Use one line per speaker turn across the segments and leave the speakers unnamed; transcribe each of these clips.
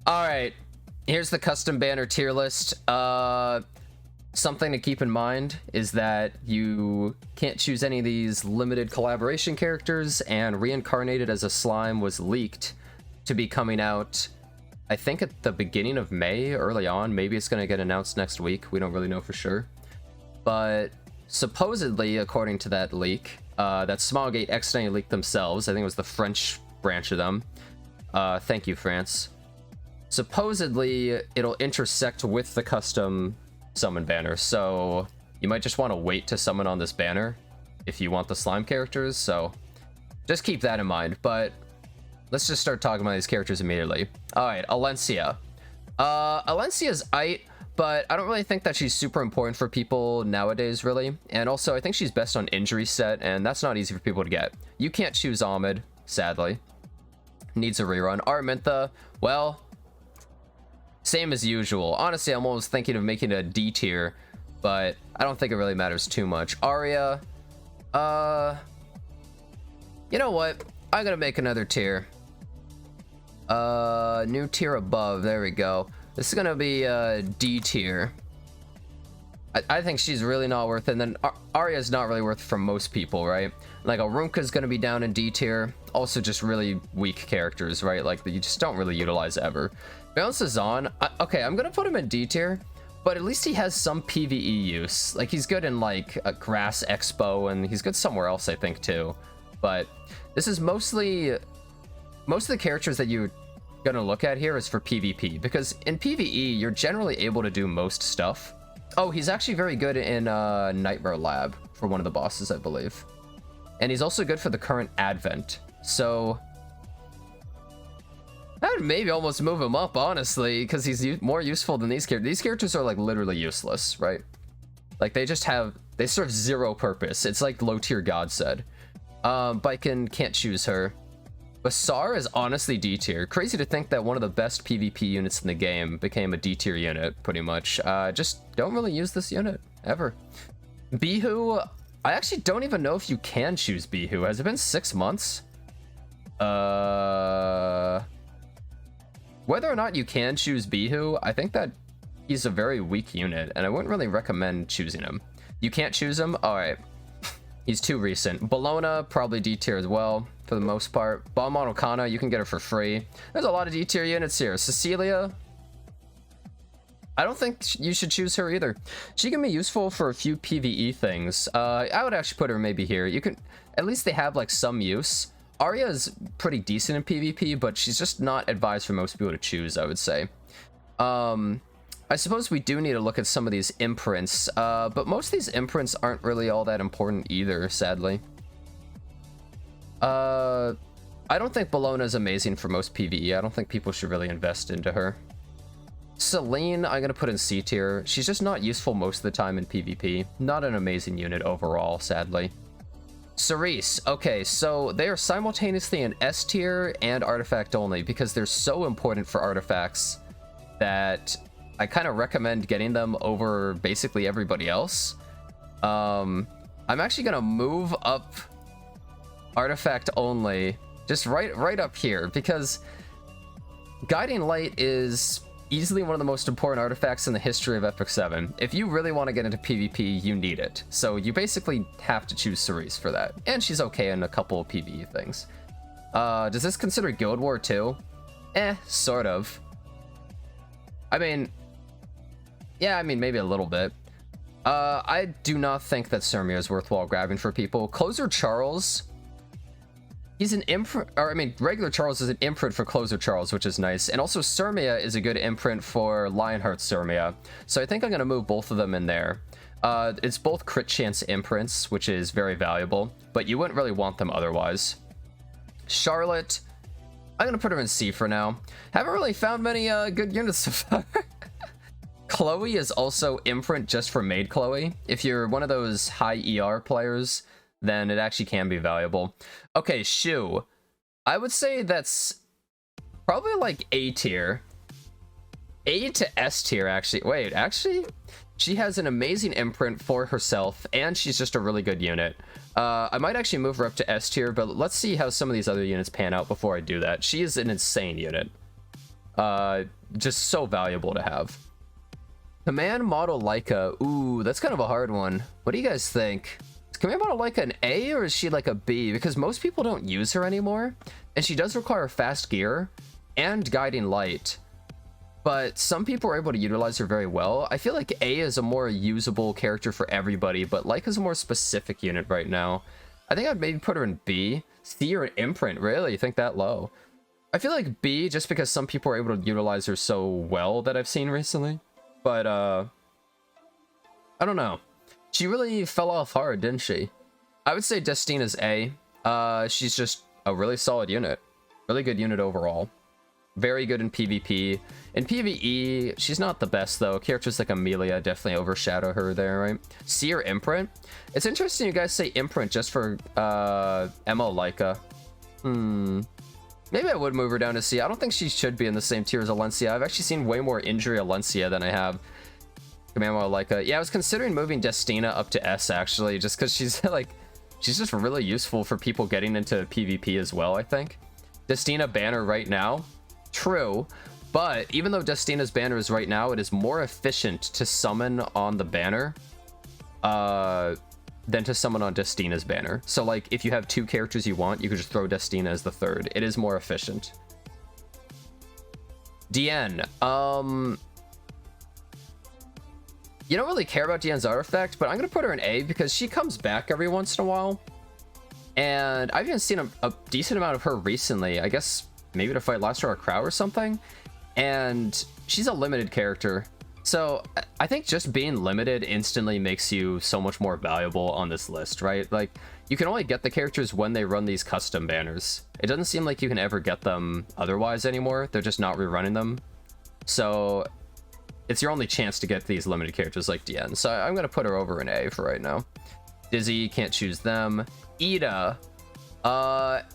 All right, here's the custom banner tier list. Something to keep in mind is that you can't choose any of these limited collaboration characters, and Reincarnated as a Slime was leaked to be coming out, I think, at the beginning of May, early on. Maybe it's going to get announced next week. We don't really know for sure. But supposedly, according to that leak, that Smilegate accidentally leaked themselves. I think it was the French branch of them. Thank you, France. Supposedly, it'll intersect with the custom summon banner, so you might just want to wait to summon on this banner if you want the slime characters, so just keep that in mind. But let's just start talking about these characters immediately. Alright, Alencia. Alencia's aight, but I don't really think that she's super important for people nowadays, really. And also, I think she's best on injury set, and that's not easy for people to get. You can't choose Ahmed, sadly. Needs a rerun. Araminta, well, same as usual. Honestly, I'm almost thinking of making it a D tier, but I don't think it really matters too much. Arya, you know what? I'm gonna make another tier. New tier above. There we go. This is gonna be D tier. I think she's really not worth it. And then Arya's not really worth it for most people, right? Like, Arunka's gonna be down in D tier. Also, just really weak characters, right? Like, that you just don't really utilize ever. Bounce is on. Okay, I'm gonna put him in D tier, but at least he has some PvE use. Like, he's good in, like, a Grass Expo, and he's good somewhere else, I think, too. But this is mostly... most of the characters that you're gonna look at here is for PvP, because in PvE, you're generally able to do most stuff. Oh, he's actually very good in Nightmare Lab for one of the bosses, I believe. And he's also good for the current Advent. So I would maybe almost move him up, honestly, because he's more useful than these characters. These characters are, like, literally useless, right? Like, they just have... they serve zero purpose. It's like low-tier God said. Baiken, can't choose her. Basar is honestly D tier. Crazy to think that one of the best PvP units in the game became a D tier unit, pretty much. Just don't really use this unit, ever. Bihu, I actually don't even know if you can choose Bihu. Has it been 6 months? Whether or not you can choose Bihu, I think that he's a very weak unit, and I wouldn't really recommend choosing him. You can't choose him? Alright. He's too recent. Bologna, probably D tier as well, for the most part. Bomb Monokana, you can get her for free. There's a lot of D tier units here. Cecilia, I don't think you should choose her either. She can be useful for a few PvE things. I would actually put her maybe here. You can, at least they have, like, some use. Arya is pretty decent in PvP, but she's just not advised for most people to choose, I would say. I suppose we do need to look at some of these imprints, but most of these imprints aren't really all that important either, sadly. I don't think Bologna is amazing for most PvE. I don't think people should really invest into her. Celine, I'm going to put in C tier. She's just not useful most of the time in PvP. Not an amazing unit overall, sadly. Cerise. Okay, so they are simultaneously in S tier and artifact only because they're so important for artifacts that I kind of recommend getting them over basically everybody else. I'm actually going to move up artifact only just right up here because Guiding Light is easily one of the most important artifacts in the history of Epic 7. If you really want to get into PvP, you need it. So you basically have to choose Cerise for that. And she's okay in a couple of PvE things. Does this consider Guild War 2? Sort of. I mean, yeah, I mean, maybe a little bit. I do not think that Sirmia is worthwhile grabbing for people. Closer Charles, he's an imprint, or I mean, regular Charles is an imprint for Closer Charles, which is nice. And also Sirmia is a good imprint for Lionheart Sirmia. So I think I'm going to move both of them in there. It's both crit chance imprints, which is very valuable, but you wouldn't really want them otherwise. Charlotte, I'm going to put her in C for now. Haven't really found many good units so far. Chloe is also imprint just for Maid Chloe. If you're one of those high ER players, then it actually can be valuable. Okay, Shu. I would say that's probably like A tier. A to S tier, actually. Wait, actually, she has an amazing imprint for herself, and she's just a really good unit. I might actually move her up to S tier, but let's see how some of these other units pan out before I do that. She is an insane unit. Just so valuable to have. Command model Leica. Ooh, that's kind of a hard one. What do you guys think? Is Command model Leica an A or is she like a B? Because most people don't use her anymore, and she does require fast gear and guiding light. But some people are able to utilize her very well. I feel like A is a more usable character for everybody, but Leica's a more specific unit right now. I think I'd maybe put her in B. C or an imprint, really? You think that low? I feel like B, just because some people are able to utilize her so well that I've seen recently. But, I don't know. She really fell off hard, didn't she? I would say Destina's A. She's just a really solid unit. Really good unit overall. Very good in PvP. In PvE, she's not the best, though. Characters like Amelia definitely overshadow her there, right? C or imprint? It's interesting you guys say imprint just for, MO Leica. Maybe I would move her down to C. I don't think she should be in the same tier as Alencia. I've actually seen way more injury Alencia than I have Command model Leica. Yeah, I was considering moving Destina up to S, actually, just because she's, like, she's just really useful for people getting into PvP as well, I think. Destina banner right now? True. But even though Destina's banner is right now, it is more efficient to summon on the banner than to summon on Destina's banner. So, like, if you have two characters you want, you could just throw Destina as the third. It is more efficient. DN. You don't really care about DN's artifact, but I'm gonna put her in A because she comes back every once in a while. And I've even seen a decent amount of her recently. I guess maybe to fight Last Star Crow or something. And she's a limited character. So I think just being limited instantly makes you so much more valuable on this list, right? Like, you can only get the characters when they run these custom banners. It doesn't seem like you can ever get them otherwise anymore. They're just not rerunning them. So it's your only chance to get these limited characters like DN. So I'm going to put her over in A for right now. Dizzy, can't choose them. Ida.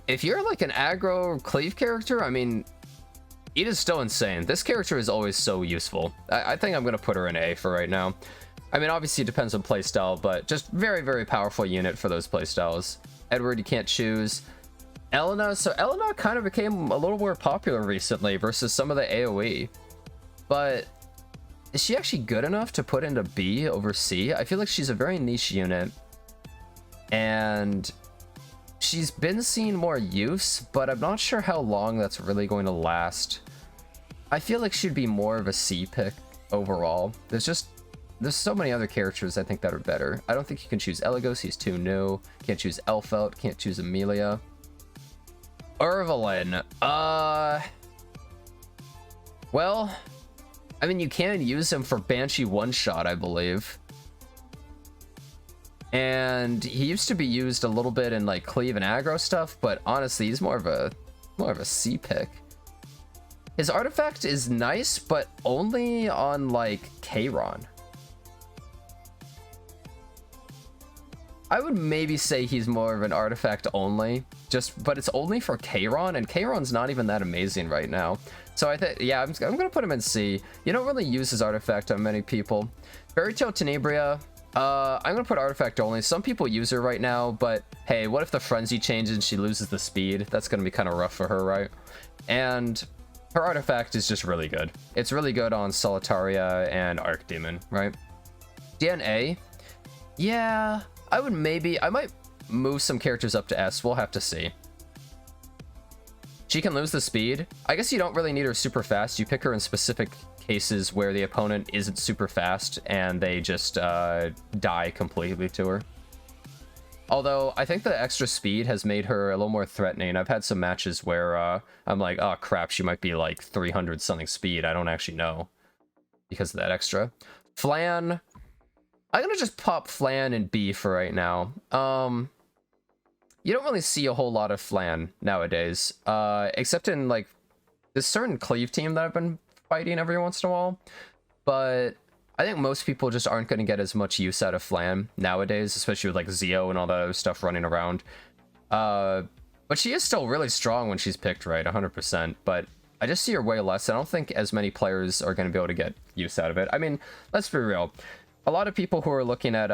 If you're like an aggro cleave character, I mean, Ida's still insane. This character is always so useful. I think I'm going to put her in A for right now. I mean, obviously it depends on playstyle, but just very, very powerful unit for those playstyles. Edward, you can't choose. Elena. So Elena kind of became a little more popular recently versus some of the AoE. But is she actually good enough to put into B over C? I feel like she's a very niche unit. And she's been seeing more use, but I'm not sure how long that's really going to last. I feel like she'd be more of a C pick overall. There's so many other characters I think that are better. I don't think you can choose Eligos, he's too new. Can't choose Elfelt, can't choose Amelia. Urvalin. Well, I mean, you can use him for Banshee one-shot, I believe. And he used to be used a little bit in like cleave and aggro stuff, but honestly, he's more of a C pick. His artifact is nice, but only on like Kayron. I would maybe say he's more of an artifact only, but it's only for Kayron, and Kayron's not even that amazing right now. So I think, yeah, I'm gonna put him in C. You don't really use his artifact on many people. Fairy Tale Tenebria. I'm gonna put artifact only. Some people use her right now, but hey, what if the frenzy changes and she loses the speed? That's gonna be kind of rough for her, right? And her artifact is just really good. It's really good on Solitaria and Archdemon, right? DNA. Yeah, I might move some characters up to S. We'll have to see. She can lose the speed. I guess you don't really need her super fast. You pick her in specific cases where the opponent isn't super fast and they just die completely to her. Although I think the extra speed has made her a little more threatening. I've had some matches where I'm like, oh crap, she might be like 300 something speed. I don't actually know because of that extra. Flan. I'm gonna just pop Flan in B for right now. You don't really see a whole lot of Flan nowadays, except in like this certain cleave team that I've been fighting every once in a while. But I think most people just aren't going to get as much use out of Flan nowadays, especially with like Zeo and all that other stuff running around. But she is still really strong when she's picked right, 100%. But I just see her way less. I don't think as many players are going to be able to get use out of it. I mean, let's be real. A lot of people who are looking at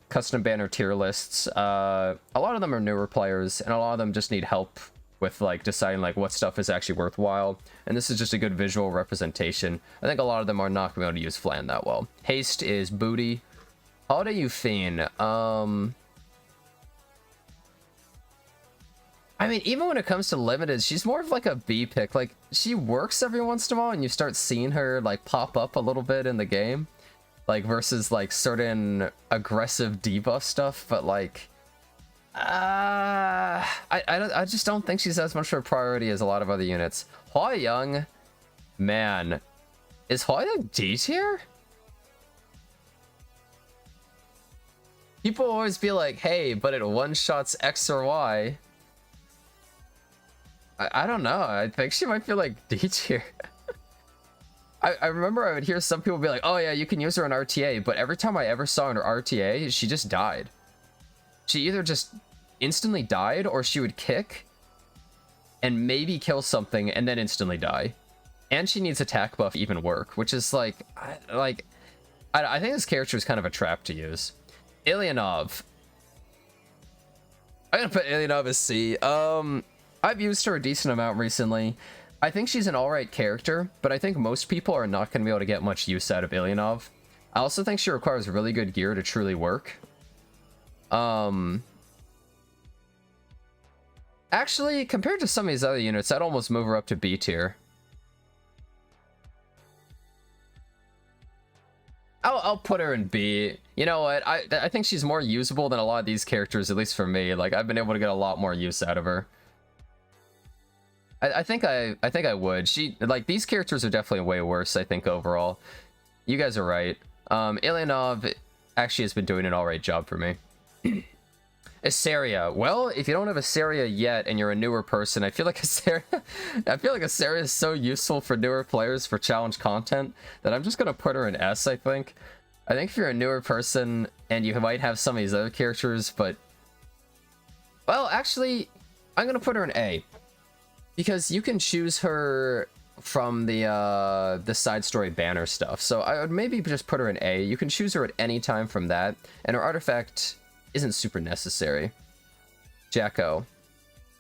custom banner tier lists, a lot of them are newer players, and a lot of them just need help with like deciding like what stuff is actually worthwhile, and this is just a good visual representation. I think a lot of them are not going to be able to use Flan that well. Haste is booty. Holiday Euphine, I mean, even when it comes to limited, she's more of like a B pick. Like, she works every once in a while, and you start seeing her like pop up a little bit in the game, like versus like certain aggressive debuff stuff. But like, I just don't think she's as much of a priority as a lot of other units. Hua Young, man, is Hua Young D tier? People always be like, hey, but it one-shots X or Y. I don't know. I think she might feel like D tier. I remember I would hear some people be like, oh yeah, you can use her in RTA, but every time I ever saw her in RTA, she just died. She either just instantly died, or she would kick and maybe kill something and then instantly die. And she needs attack buff to even work, which is like, I think this character is kind of a trap to use. Ilyanov. I'm gonna put Ilyanov as C. I've used her a decent amount recently. I think she's an alright character, but I think most people are not going to be able to get much use out of Ilyanov. I also think she requires really good gear to truly work. Actually, compared to some of these other units, I'd almost move her up to B tier. I'll put her in B. You know what? I think she's more usable than a lot of these characters, at least for me. Like, I've been able to get a lot more use out of her. I think I would. She, like, these characters are definitely way worse, I think, overall. You guys are right. Ilyanov actually has been doing an alright job for me. Asaria. Well, if you don't have Asaria yet and you're a newer person, I feel like Asaria is so useful for newer players for challenge content that I'm just gonna put her in S, I think. I think if you're a newer person and you might have some of these other characters, but... Well, actually, I'm gonna put her in A. Because you can choose her from the side story banner stuff. So I would maybe just put her in A. You can choose her at any time from that, and her artifact isn't super necessary. Jacko.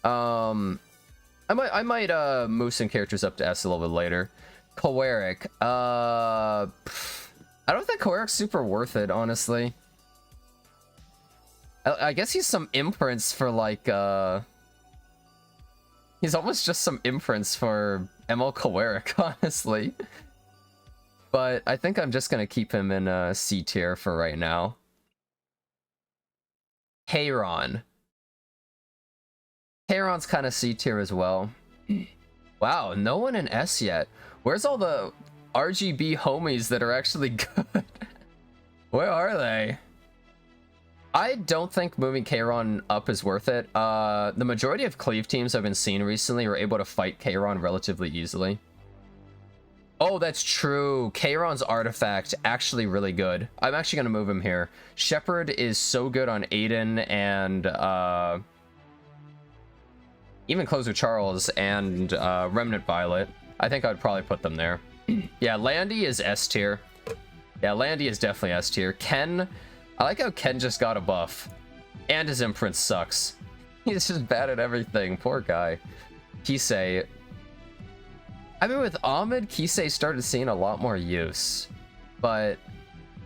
I might move some characters up to S a little bit later. Kowarik. I don't think Kowarik's super worth it, honestly. I guess he's some imprints for like he's almost just some imprints for ML Kowarik, honestly. But I think I'm just gonna keep him in C tier for right now. Hayron. Hayron's kind of C tier as well. Wow, no one in S yet. Where's all the RGB homies that are actually good? Where are they? I don't think moving Kayron up is worth it. The majority of cleave teams I've been seeing recently are able to fight Kayron relatively easily. Oh, that's true. Kayron's artifact, actually really good. I'm actually going to move him here. Shepherd is so good on Aiden and even Closer Charles and Remnant Violet. I think I'd probably put them there. Yeah, Landy is S tier. Yeah, Landy is definitely S tier. Ken, I like how Ken just got a buff. And his imprint sucks. He's just bad at everything. Poor guy. Kisei. I mean, with Ahmed, Kisei started seeing a lot more use. But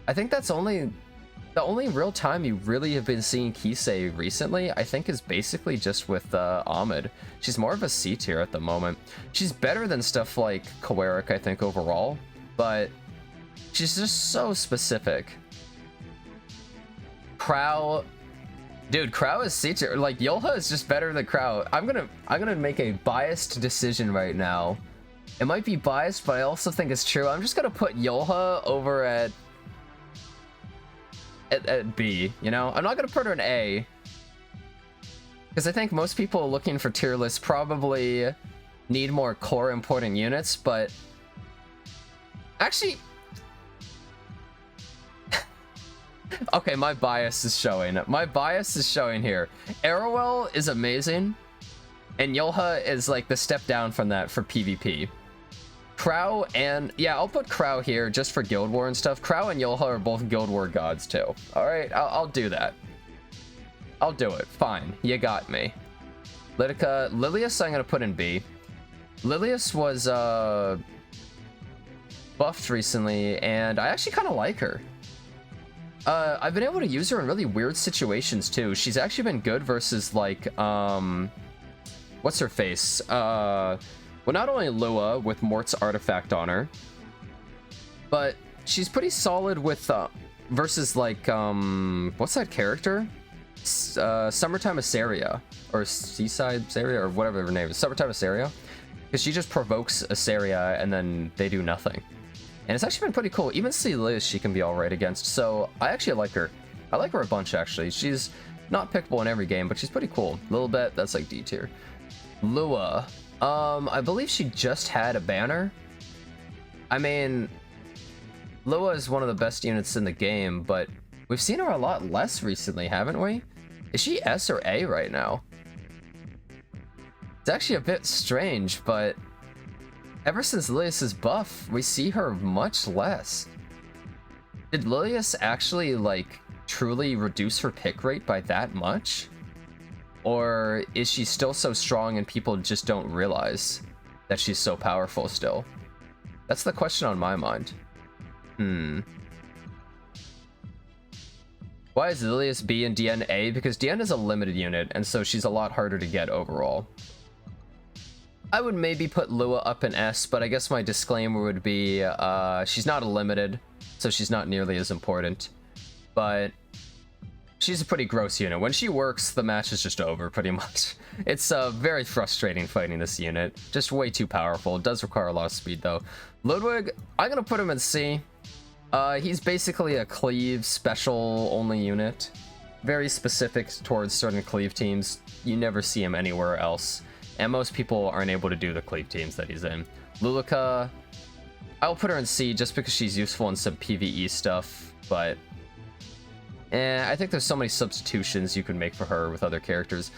I think that's the only real time you really have been seeing Kisei recently, I think, is basically just with Ahmed. She's more of a C tier at the moment. She's better than stuff like Kowarik, I think, overall. But she's just so specific. Crow. Dude, Crow is C tier. Like, Yolha is just better than Crow. I'm gonna make a biased decision right now. It might be biased, but I also think it's true. I'm just gonna put Yolha over at B, you know? I'm not gonna put her in A. Because I think most people looking for tier lists probably need more core important units, but... Actually... Okay, my bias is showing. My bias is showing here. Arrowell is amazing, and Yolha is like the step down from that for PvP. Crow and... Yeah, I'll put Crow here just for Guild War and stuff. Crow and Yolha are both Guild War gods too. Alright, I'll do that. I'll do it. Fine. You got me. Lidica. Lilius I'm gonna put in B. Lilius was buffed recently, and I actually kind of like her. I've been able to use her in really weird situations too. She's actually been good versus like what's her face? Well, not only Lua with Mort's artifact on her, but she's pretty solid with versus like what's that character? Summertime Asaria or Seaside Asaria or whatever her name is. Summertime Asaria, because she just provokes Asaria and then they do nothing. And it's actually been pretty cool. Even Liz she can be alright against, so I actually like her. I like her a bunch, actually. She's not pickable in every game, but she's pretty cool. A little bit, that's like D tier. Lua. I believe she just had a banner. I mean, Lua is one of the best units in the game, but we've seen her a lot less recently, haven't we? Is she S or A right now? It's actually a bit strange, but ever since Lilius's buff, we see her much less. Did Lilius actually, like, truly reduce her pick rate by that much? Or is she still so strong and people just don't realize that she's so powerful still? That's the question on my mind. Why is Lilius B and DN A? Because DN is a limited unit, and so she's a lot harder to get overall. I would maybe put Lua up in S, but I guess my disclaimer would be she's not a limited, so she's not nearly as important. But she's a pretty gross unit. When she works, the match is just over, pretty much. It's very frustrating fighting this unit. Just way too powerful. It does require a lot of speed, though. Ludwig, I'm going to put him in C. He's basically a cleave special only unit. Very specific towards certain cleave teams. You never see him anywhere else. And most people aren't able to do the cleave teams that he's in. Lulica, I'll put her in C just because she's useful in some PvE stuff, but I think there's so many substitutions you can make for her with other characters.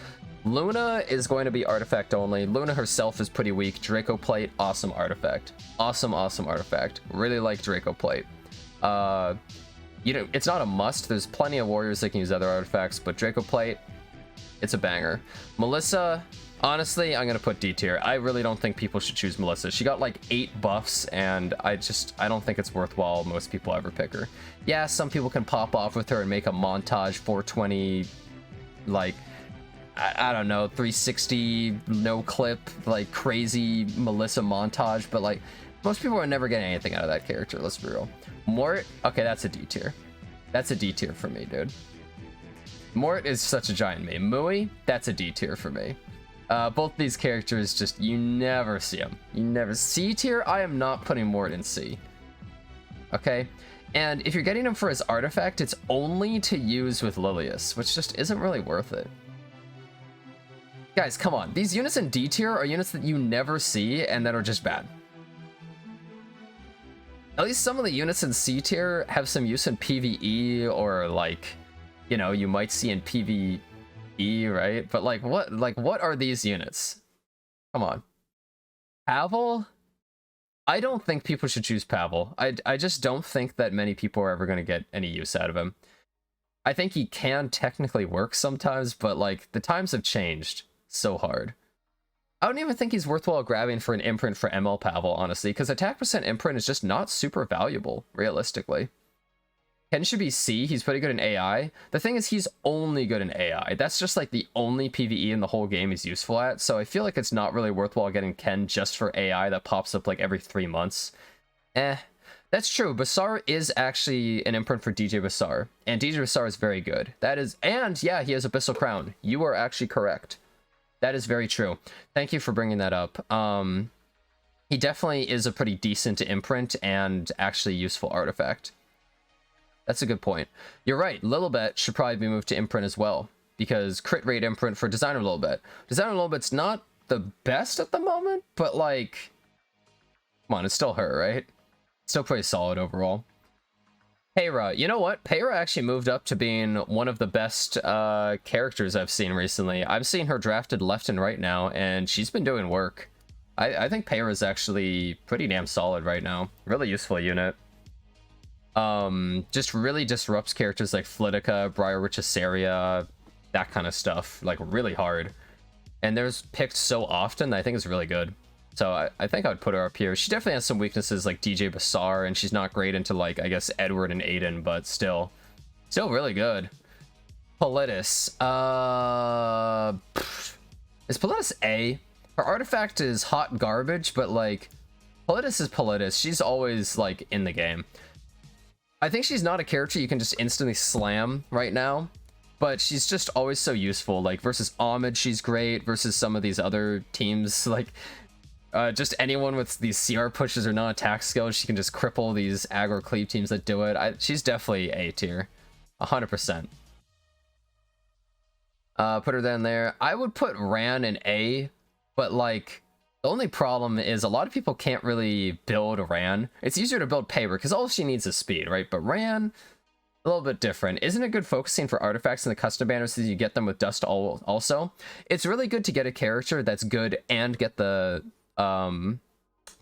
Luna is going to be artifact only. Luna herself is pretty weak. Draco Plate, awesome artifact. Awesome, awesome artifact. Really like Draco Plate. You know, it's not a must. There's plenty of warriors that can use other artifacts, but Draco Plate, it's a banger. Melissa, honestly, I'm gonna put D tier. I really don't think people should choose Melissa. She got like 8 buffs, and I don't think it's worthwhile most people ever pick her. Yeah, some people can pop off with her and make a montage 420, like, I don't know, 360 no clip, like crazy Melissa montage, but like most people are never getting anything out of that character, let's be real. Mort, okay, that's a D tier. That's a D tier for me, dude. Mort is such a giant meme. Mui, that's a D tier for me. Both these characters, just, you never see them. You never. C tier, I am not putting Mort in C. Okay? And if you're getting him for his artifact, it's only to use with Lilius, which just isn't really worth it. Guys, come on. These units in D tier are units that you never see and that are just bad. At least some of the units in C tier have some use in PvE or, like, you know, you might see in PvE, right? But what are these units? Come on. Pavel? I don't think people should choose Pavel. I just don't think that many people are ever going to get any use out of him. I think he can technically work sometimes, but like the times have changed so hard. I don't even think he's worthwhile grabbing for an imprint for ML Pavel, honestly, because attack percent imprint is just not super valuable, realistically. Ken should be C. He's pretty good in AI. The thing is, he's only good in AI. That's just like the only PvE in the whole game he's useful at. So I feel like it's not really worthwhile getting Ken just for AI that pops up like every 3 months. That's true. Basar is actually an imprint for DJ Basar. And DJ Basar is very good. That is, and yeah, he has Abyssal Crown. You are actually correct. That is very true. Thank you for bringing that up. He definitely is a pretty decent imprint and actually useful artifact. That's a good point. You're right. Lilibet should probably be moved to imprint as well, because crit rate imprint for Designer Lilibet. Designer Lilibet's not the best at the moment, but like, come on, it's still her, right? Still pretty solid overall. Peyra, you know what? Peyra actually moved up to being one of the best characters I've seen recently. I've seen her drafted left and right now, and she's been doing work. I think Peyra is actually pretty damn solid right now. Really useful unit. Just really disrupts characters like Flitica, Briar Witch Asaria, that kind of stuff, like really hard. and there's picked so often that I think it's really good. So I think I would put her up here. She definitely has some weaknesses like DJ Basar, and she's not great into like, I guess, Edward and Aiden, but still really good. Politis. Is Politis A? Her artifact is hot garbage, but like, Politis is Politis. She's always like in the game. I think she's not a character you can just instantly slam right now, but she's just always so useful. Like versus Ahmed, she's great. Versus some of these other teams, like just anyone with these CR pushes or non-attack skills, she can just cripple these aggro cleave teams that do it. She's definitely A tier, 100%. Put her then there. I would put Ran in A, but like the only problem is a lot of people can't really build Ran. It's easier to build Paver because all she needs is speed, right? But Ran, a little bit different. Isn't it good focusing for artifacts in the custom banners so you get them with dust also? It's really good to get a character that's good and get the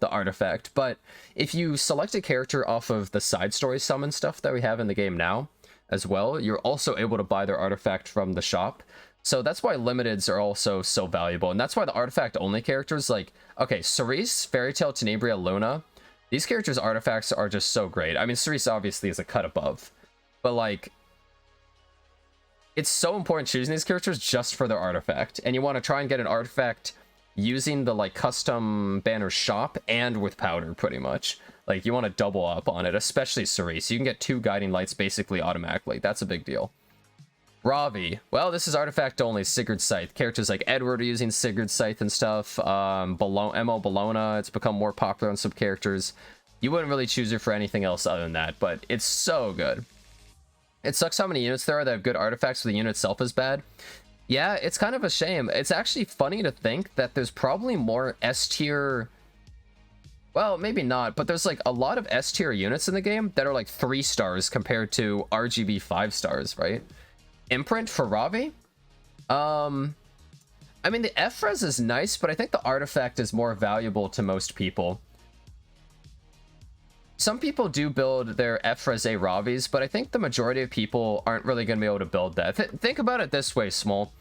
artifact, but if you select a character off of the side story summon stuff that we have in the game now as well, you're also able to buy their artifact from the shop. So that's why limiteds are also so valuable, and that's why the artifact only characters like, okay, Cerise, Fairy Tail, Tenebria, Luna, these characters' artifacts are just so great. I mean, Cerise obviously is a cut above, but like, it's so important choosing these characters just for their artifact, and you want to try and get an artifact using the like custom banner shop and with powder, pretty much. Like you want to double up on it, especially Cerise. You can get 2 guiding lights basically automatically. That's a big deal. Ravi, well, this is artifact only. Sigurd's Scythe. Characters like Edward are using Sigurd's Scythe and stuff. MO Bologna, it's become more popular on some characters. You wouldn't really choose her for anything else other than that, but it's so good. It sucks how many units there are that have good artifacts, but the unit itself is bad. Yeah, it's kind of a shame. It's actually funny to think that there's probably more S tier... Well, maybe not, but there's like a lot of S tier units in the game that are like 3 stars compared to RGB 5 stars, right? Imprint for Ravi? I mean, the F-Res is nice, but I think the artifact is more valuable to most people. Some people do build their F-Res A Ravis, but I think the majority of people aren't really going to be able to build that. Think about it this way, Small.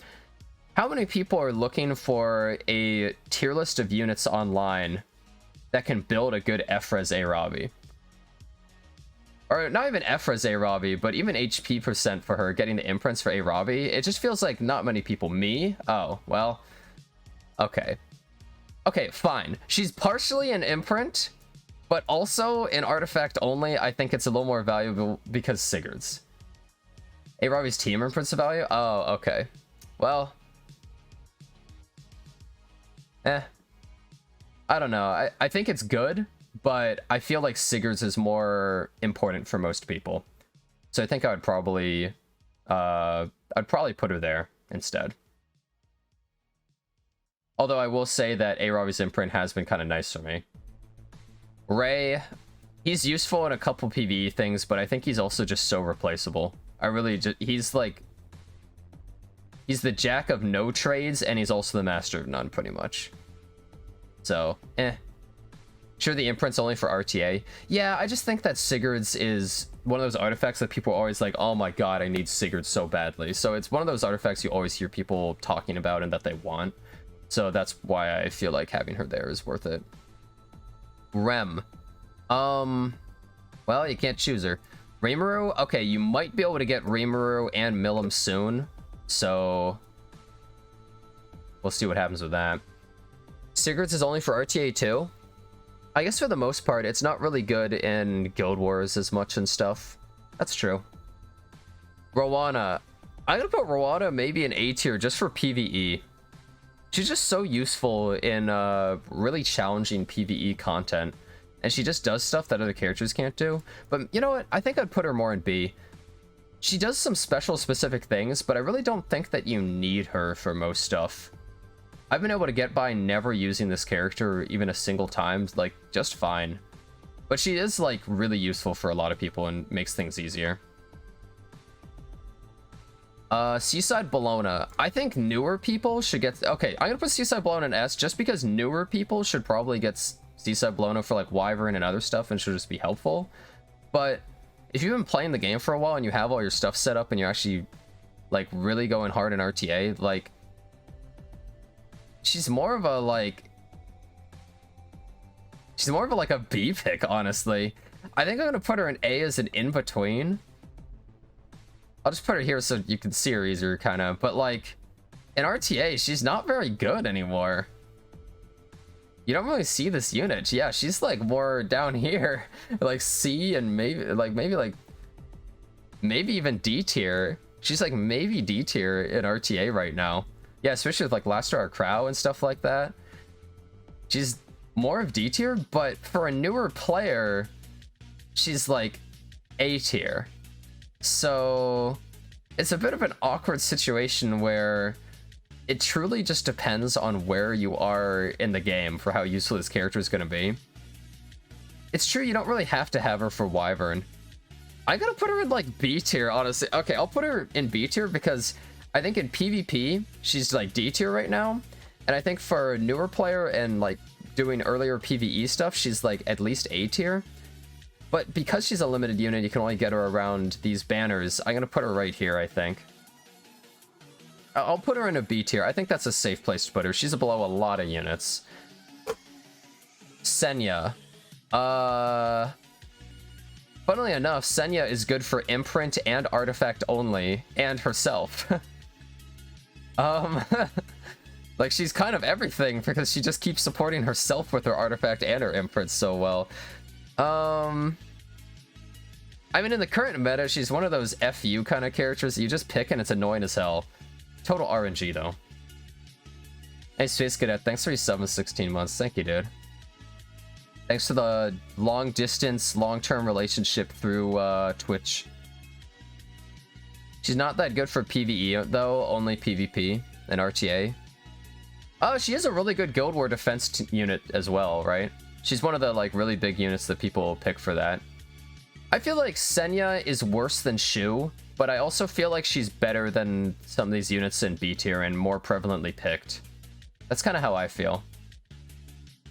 How many people are looking for a tier list of units online that can build a good F-Res A Ravi? Or not even F-Res A Ravi, but even HP percent for her, getting the imprints for A Ravi. It just feels like not many people. Me? Oh, well. Okay. Okay, fine. She's partially an imprint, but also an artifact only. I think it's a little more valuable because Sigurd's. A Ravi's team imprints of value? Oh, okay. Well. I don't know. I think it's good, but I feel like Sigurd's is more important for most people. So I think I would probably put her there instead. Although I will say that A Ravi's imprint has been kind of nice for me. Ray, he's useful in a couple PvE things, but I think he's also just so replaceable. He's the jack of no trades, and he's also the master of none, pretty much. So, Sure, the imprint's only for RTA. Yeah, I just think that Sigurd's is one of those artifacts that people are always like, oh my god, I need Sigurd so badly. So it's one of those artifacts you always hear people talking about and that they want. So that's why I feel like having her there is worth it. Rem. Well, you can't choose her. Rimuru? Okay, you might be able to get Rimuru and Milim soon. So we'll see what happens with that. Sigurd's is only for RTA too? I guess for the most part, it's not really good in Guild Wars as much and stuff. That's true. Rowana. I'm gonna put Rowana maybe in A tier just for PvE. She's just so useful in really challenging PvE content. And she just does stuff that other characters can't do. But you know what? I think I'd put her more in B. She does some special specific things, but I really don't think that you need her for most stuff. I've been able to get by never using this character even a single time, like, just fine. But she is, like, really useful for a lot of people and makes things easier. Seaside Bologna. I think newer people should get... Okay, I'm gonna put Seaside Bologna in S just because newer people should probably get Seaside Bologna for, like, Wyvern and other stuff and should just be helpful. But if you've been playing the game for a while and you have all your stuff set up and you're actually, like, really going hard in RTA, like... she's more of a like a B pick, honestly. I think I'm gonna put her in A as an in-between. I'll just put her here so you can see her easier, kind of. But like in RTA, she's not very good anymore. You don't really see this unit. Yeah, she's like more down here, like C and maybe even D tier. She's like maybe D tier in RTA right now. Yeah, especially with like Last Star Crow and stuff like that. She's more of D tier, but for a newer player, she's like A tier. So it's a bit of an awkward situation where it truly just depends on where you are in the game for how useful this character is going to be. It's true, you don't really have to have her for Wyvern. I'm going to put her in like B tier, honestly. Okay, I'll put her in B tier because I think in PvP, she's like D tier right now. And I think for a newer player and like doing earlier PvE stuff, she's like at least A tier. But because she's a limited unit, you can only get her around these banners. I'm going to put her right here, I think. I'll put her in a B tier. I think that's a safe place to put her. She's below a lot of units. Senya. Funnily enough, Senya is good for imprint and artifact only, and herself. Like, she's kind of everything because she just keeps supporting herself with her artifact and her imprint so well. I mean, in the current meta, she's one of those FU kind of characters that you just pick and it's annoying as hell. Total RNG, though. Hey, Space Cadet, thanks for your 7-16 months. Thank you, dude. Thanks for the long-distance, long-term relationship through Twitch. She's not that good for PvE, though. Only PvP and RTA. Oh, she is a really good Guild War defense unit as well, right? She's one of the, like, really big units that people pick for that. I feel like Senya is worse than Shu, but I also feel like she's better than some of these units in B tier and more prevalently picked. That's kind of how I feel.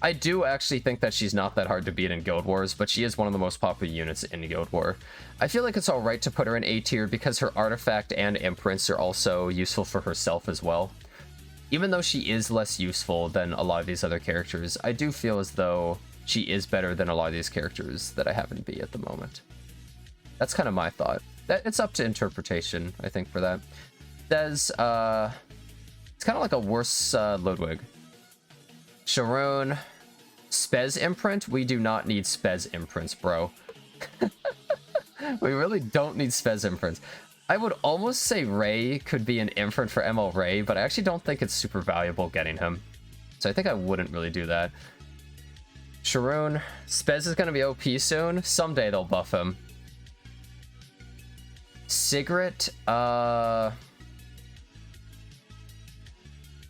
I do actually think that she's not that hard to beat in Guild Wars, but she is one of the most popular units in Guild War. I feel like it's alright to put her in A tier because her artifact and imprints are also useful for herself as well. Even though she is less useful than a lot of these other characters, I do feel as though she is better than a lot of these characters that I have in B at the moment. That's kind of my thought. It's up to interpretation, I think, for that. There's, it's kind of like a worse Ludwig. Sharon, Spez imprint? We do not need Spez imprints, bro. We really don't need Spez imprints. I would almost say Ray could be an imprint for ML Ray, but I actually don't think it's super valuable getting him. So I think I wouldn't really do that. Sharon, Spez is going to be OP soon. Someday they'll buff him. Sigrid,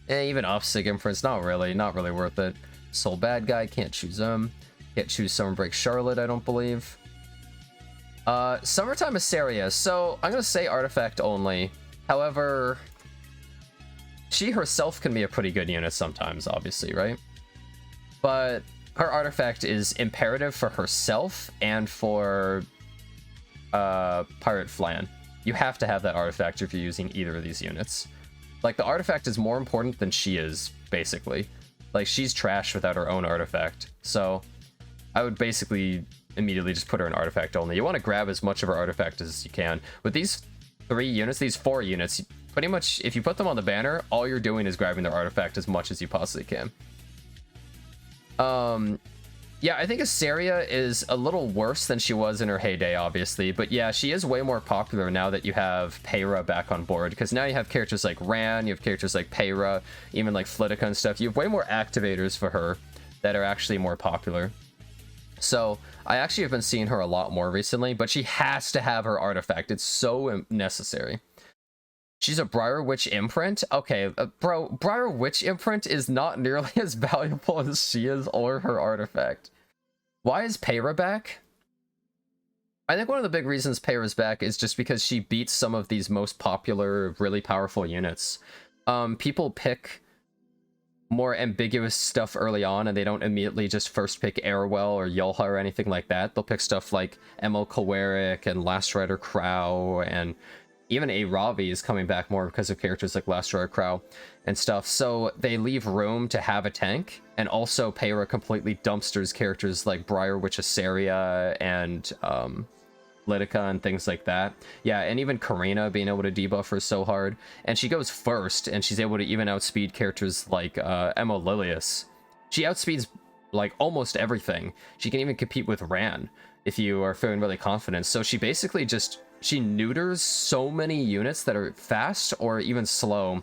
even off Sig imprints, not really worth it. Soul Bad Guy, can't choose him. Can't choose Summer Break Charlotte, I don't believe. Summertime Assyria, so I'm gonna say artifact only. However, she herself can be a pretty good unit sometimes, obviously, right? But her artifact is imperative for herself and for Pirate Flan. You have to have that artifact if you're using either of these units. Like, the artifact is more important than she is, basically. Like, she's trash without her own artifact. So, I would basically immediately just put her in artifact only. You want to grab as much of her artifact as you can. With these 4 units, pretty much, if you put them on the banner, all you're doing is grabbing their artifact as much as you possibly can. Yeah, I think Assyria is a little worse than she was in her heyday, obviously. But yeah, she is way more popular now that you have Peyra back on board. Because now you have characters like Ran, you have characters like Peyra, even like Flitica and stuff. You have way more activators for her that are actually more popular. So I actually have been seeing her a lot more recently, but she has to have her artifact. It's so necessary. She's a Briar Witch imprint? Okay, bro, Briar Witch imprint is not nearly as valuable as she is or her artifact. Why is Peyra back? I think one of the big reasons Peyra's back is just because she beats some of these most popular, really powerful units. People pick more ambiguous stuff early on, and they don't immediately just first pick Airwell or Yulha or anything like that. They'll pick stuff like ML Koweric and Last Rider Crow and even a Ravi is coming back more because of characters like Lastroy Crow and stuff. So they leave room to have a tank, and also Peyra completely dumpsters characters like Briar Witch Asaria and Litica and things like that. Yeah, and even Karina being able to debuff her so hard. And she goes first, and she's able to even outspeed characters like Emma Lilius. She outspeeds like almost everything. She can even compete with Ran if you are feeling really confident. So she basically she neuters so many units that are fast or even slow,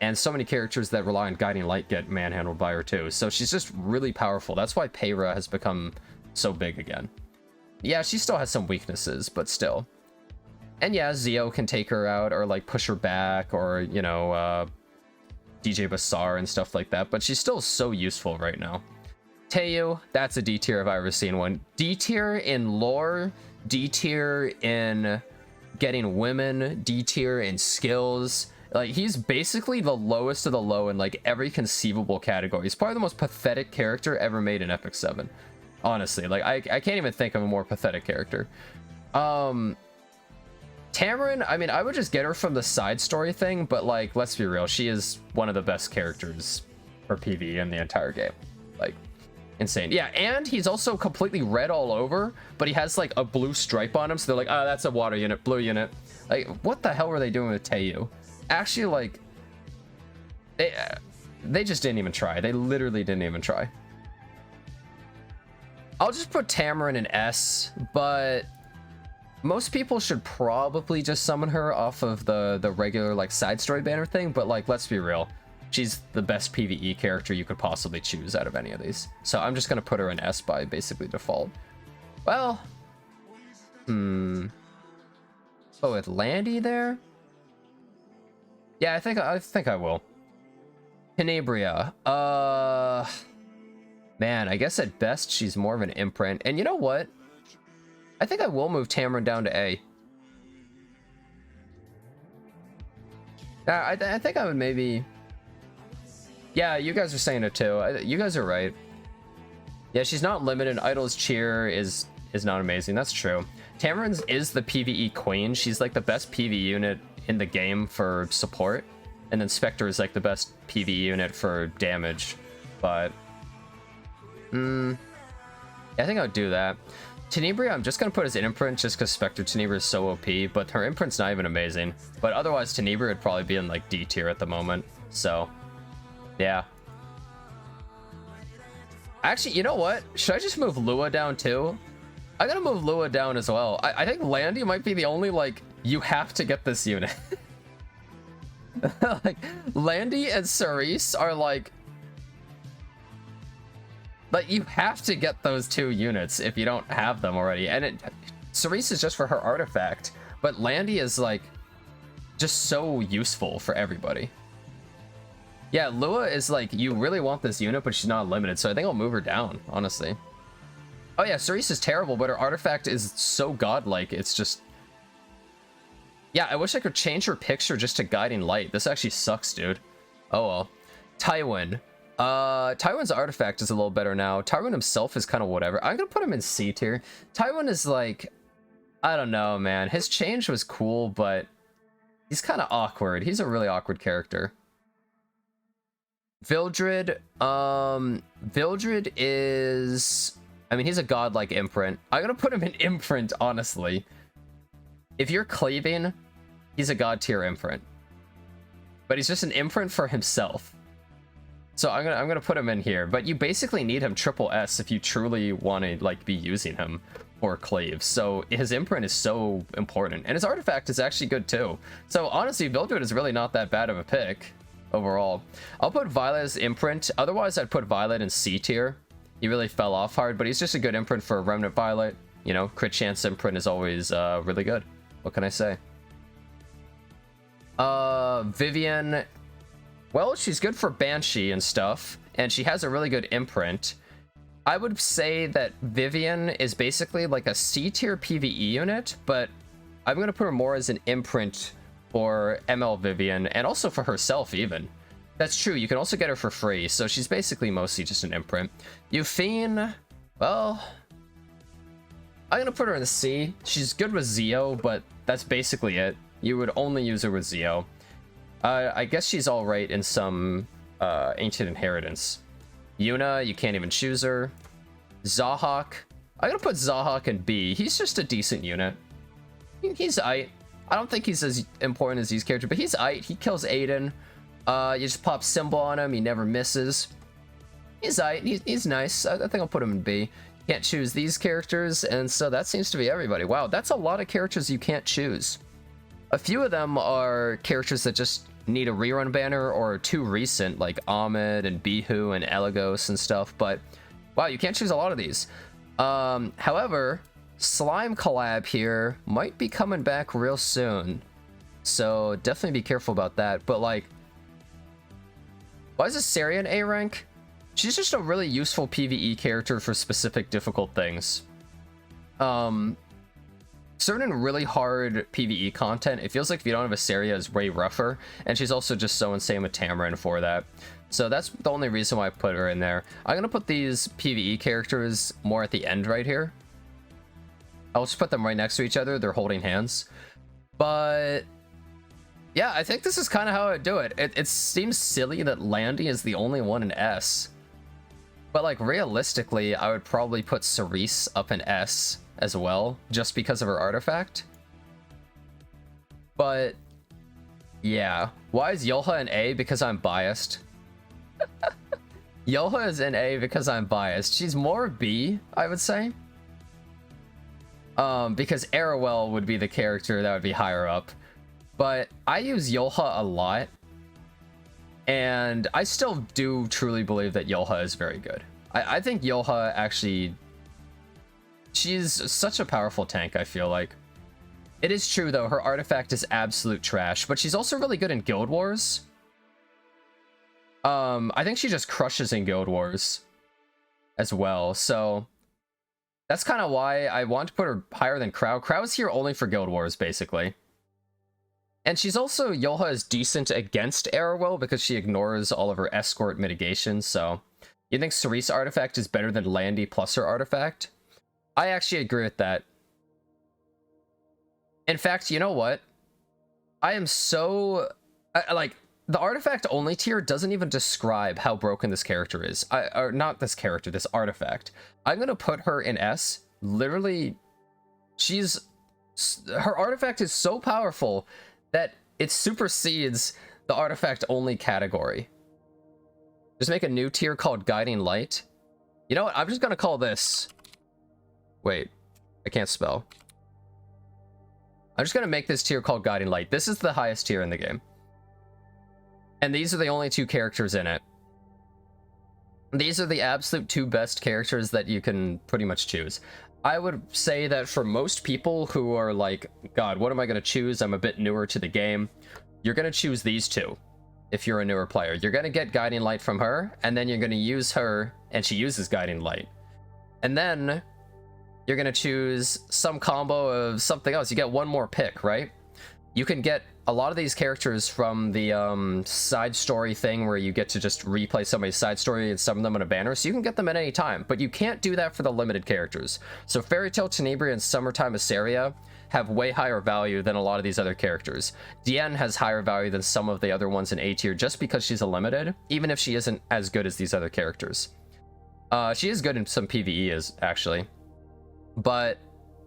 and so many characters that rely on Guiding Light get manhandled by her too. So she's just really powerful. That's why Peyra has become so big again. Yeah, she still has some weaknesses, but still. And yeah, Zio can take her out or like push her back, or, you know, DJ Basar and stuff like that, but she's still so useful right now. Teo, that's a D tier if I've ever seen one. D tier in lore, D tier in getting women, D tier in skills. Like, he's basically the lowest of the low in like every conceivable category. He's probably the most pathetic character ever made in Epic 7. Honestly, like I can't even think of a more pathetic character. Tamarin, I mean, I would just get her from the side story thing, but like, let's be real, she is one of the best characters for PvE in the entire game. Like, insane. Yeah, and he's also completely red all over, but he has like a blue stripe on him, so they're like, oh, that's a water unit, blue unit. Like, what the hell were they doing with Teo? Actually, like, they just didn't even try. They literally didn't even try. I'll just put Tamarin in S, but most people should probably just summon her off of the regular like side story banner thing, but like, let's be real, she's the best PvE character you could possibly choose out of any of these. So I'm just gonna put her in S by basically default. Well, oh, with Landy there? Yeah, I think I will. Tenebria. Man, I guess at best she's more of an imprint. And you know what? I think I will move Tamarin down to A. I think I would maybe... Yeah, you guys are saying it too. You guys are right. Yeah, she's not limited. Idol's Cheer is not amazing. That's true. Tamarin is the PvE queen. She's like the best PvE unit in the game for support. And then Spectre is like the best PvE unit for damage. But... I think I would do that. Tenebria, I'm just gonna put as an imprint just because Spectre Tenebria is so OP, but her imprint's not even amazing. But otherwise, Tenebria would probably be in like D tier at the moment. So, yeah. Actually, you know what? Should I just move Lua down too? I'm gonna move Lua down as well. I think Landy might be the only, like, you have to get this unit. Like, Landy and Cerise are like... But you have to get those two units if you don't have them already. And Cerise is just for her artifact, but Landy is like just so useful for everybody. Yeah, Lua is like, you really want this unit, but she's not limited, so I think I'll move her down, honestly. Oh yeah, Cerise is terrible, but her artifact is so godlike, it's just... Yeah, I wish I could change her picture just to Guiding Light. This actually sucks, dude. Oh well. Tywin. Tywin's artifact is a little better now. Tywin himself is kind of whatever. I'm gonna put him in C tier. Tywin is like, I don't know, man. His change was cool, but he's kind of awkward. He's a really awkward character. Vildred. Vildred is... I mean, he's a godlike imprint. I'm gonna put him in imprint, honestly. If you're cleaving, he's a god tier imprint. But he's just an imprint for himself. So I'm gonna put him in here, but you basically need him triple S if you truly want to like be using him for cleave. So his imprint is so important, and his artifact is actually good too. So honestly, Vildred is really not that bad of a pick overall. I'll put Violet as imprint. Otherwise, I'd put Violet in C tier. He really fell off hard, but he's just a good imprint for Remnant Violet. You know, crit chance imprint is always really good. What can I say? Vivian. Well, she's good for Banshee and stuff, and she has a really good imprint. I would say that Vivian is basically like a C tier PvE unit, but I'm going to put her more as an imprint for ML Vivian, and also for herself even. That's true, you can also get her for free, so she's basically mostly just an imprint. Euphine, well... I'm going to put her in the C. She's good with Zio, but that's basically it. You would only use her with Zio. I guess she's alright in some Ancient Inheritance. Yuna, you can't even choose her. Zahhak. I'm gonna put Zahhak in B. He's just a decent unit. He's aight. I don't think he's as important as these characters, but he's aight. He kills Aiden. You just pop Symbol on him. He never misses. He's aight. He's nice. I think I'll put him in B. Can't choose these characters, and so that seems to be everybody. Wow, that's a lot of characters you can't choose. A few of them are characters that just need a rerun banner or are too recent, like Ahmed and Bihu and Elagos and stuff, but wow, you can't choose a lot of these. However, Slime Collab here might be coming back real soon, so definitely be careful about that. But like, why is Asarian A rank? She's just a really useful PvE character for specific difficult things. Certain really hard PvE content, it feels like if you don't have Asaria, is way rougher, and she's also just so insane with Tamarin for that. So that's the only reason why I put her in there. I'm gonna put these PvE characters more at the end right here. I'll just put them right next to each other. They're holding hands. But yeah, I think this is kind of how I do it. It seems silly that Landy is the only one in S. But like realistically, I would probably put Cerise up in S as well, just because of her artifact. But yeah, why is Yolha in A? Because I'm biased. Yolha is in A because I'm biased. She's more B, I would say. Because Arowell would be the character that would be higher up. But I use Yolha a lot, and I still do truly believe that Yolha is very good. I think Yolha actually... She's such a powerful tank, I feel like. It is true, though, her artifact is absolute trash, but she's also really good in Guild Wars. I think she just crushes in Guild Wars as well, so that's kind of why I want to put her higher than Crow. Crow's here only for Guild Wars, basically. And she's also, Yolha is decent against Arowell because she ignores all of her escort mitigation, so... You think Cerise artifact is better than Landy plus her artifact? I actually agree with that. In fact, you know what? I am so... like, the artifact only tier doesn't even describe how broken this character is. Or not this character, this artifact. I'm gonna put her in S. Literally, she's... Her artifact is so powerful that it supersedes the artifact only category. Just make a new tier called Guiding Light. You know what? I'm just gonna call this... Wait, I can't spell. I'm just gonna make this tier called Guiding Light. This is the highest tier in the game. And these are the only two characters in it. These are the absolute two best characters that you can pretty much choose. I would say that for most people who are like, God, what am I gonna choose? I'm a bit newer to the game. You're gonna choose these two. If you're a newer player, you're gonna get Guiding Light from her, and then you're gonna use her, and she uses Guiding Light. And then you're gonna choose some combo of something else. You get one more pick, right? You can get a lot of these characters from the side story thing where you get to just replay somebody's side story and summon them on a banner, so you can get them at any time, but you can't do that for the limited characters. So Fairy Tail Tenebria and Summertime Asaria have way higher value than a lot of these other characters. Diane has higher value than some of the other ones in A tier just because she's a limited, even if she isn't as good as these other characters. She is good in some PvE, actually. But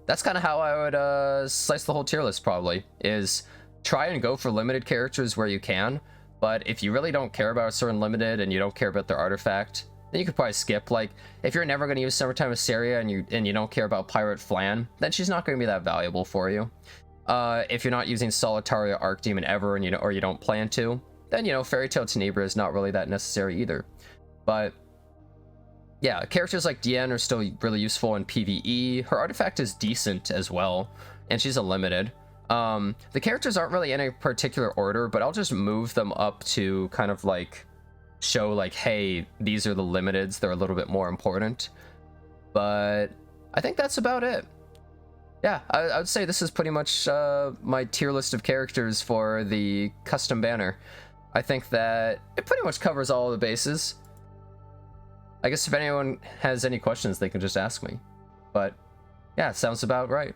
that's kind of how I would slice the whole tier list, probably, is try and go for limited characters where you can, but if you really don't care about a certain limited and you don't care about their artifact, then you could probably skip. Like, if you're never going to use Summertime Asaria and you don't care about Pirate Flan, then she's not going to be that valuable for you. If you're not using Solitaria Archdemon ever and or you don't plan to, then, you know, Fairy Tail Tenebria is not really that necessary either. But yeah, characters like Diane are still really useful in PvE. Her artifact is decent as well, and she's a limited. The characters aren't really in a particular order, but I'll just move them up to kind of like show like, hey, these are the limiteds, they're a little bit more important. But I think that's about it. Yeah, I would say this is pretty much my tier list of characters for the custom banner. I think that it pretty much covers all the bases. I guess if anyone has any questions, they can just ask me. But yeah, sounds about right.